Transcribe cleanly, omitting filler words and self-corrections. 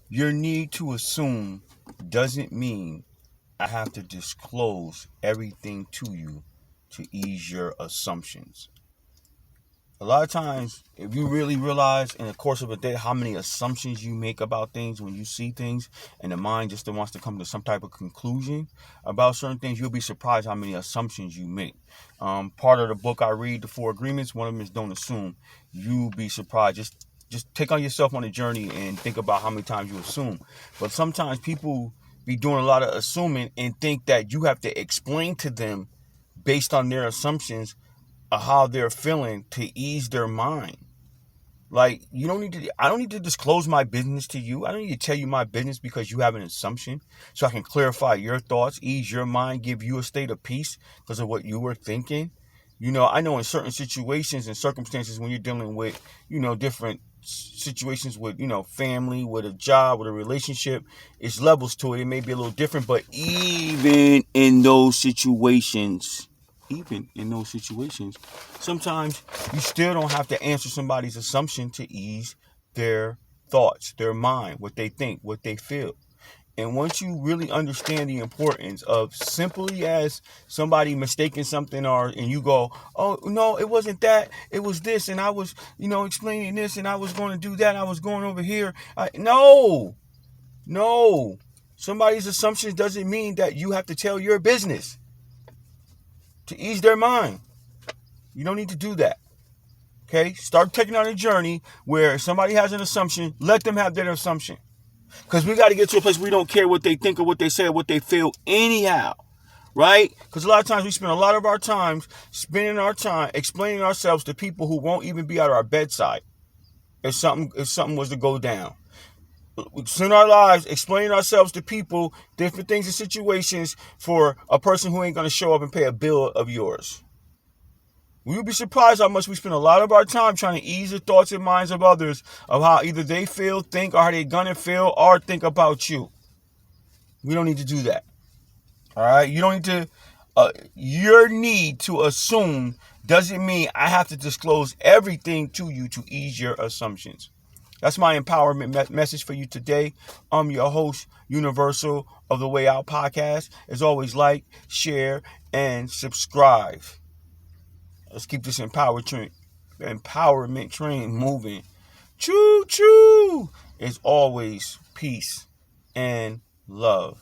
Your need to assume doesn't mean I have to disclose everything to you to ease your assumptions. A lot of times, if you really realize in the course of a day how many assumptions you make about things when you see things, and the mind just wants to come to some type of conclusion about certain things, you'll be surprised how many assumptions you make. Part of the book I read, The Four Agreements, one of them is don't assume. You'll be surprised. Just take on yourself on a journey and think about how many times you assume. But sometimes people be doing a lot of assuming and think that you have to explain to them based on their assumptions of how they're feeling to ease their mind. Like, I don't need to disclose my business to you. I don't need to tell you my business because you have an assumption. So I can clarify your thoughts, ease your mind, give you a state of peace because of what you were thinking. I know in certain situations and circumstances when you're dealing with, different situations with, family, with a job, with a relationship, it's levels to it. It may be a little different, but even in those situations, sometimes you still don't have to answer somebody's assumption to ease their thoughts, their mind, what they think, what they feel. And once you really understand the importance of simply as somebody mistaking something and you go, oh, no, it wasn't that. It was this. And I was, explaining this and I was going to do that. I was going over here. No. Somebody's assumptions doesn't mean that you have to tell your business to ease their mind. You don't need to do that. Okay? Start taking on a journey where if somebody has an assumption, let them have their assumption. Because we got to get to a place where we don't care what they think or what they say or what they feel anyhow. Right? Because a lot of times we spend a lot of our time spending our time explaining ourselves to people who won't even be at our bedside if something was to go down. We spend our lives explaining ourselves to people, different things and situations for a person who ain't going to show up and pay a bill of yours. You'll be surprised how much we spend a lot of our time trying to ease the thoughts and minds of others of how either they feel, think, or how they're going to feel or think about you. We don't need to do that. All right? You don't need to, your need to assume doesn't mean I have to disclose everything to you to ease your assumptions. That's my empowerment message for you today. I'm your host, Universal of the Way Out podcast. As always, like, share, and subscribe. Let's keep this empowerment train moving. Choo choo! As always, peace and love.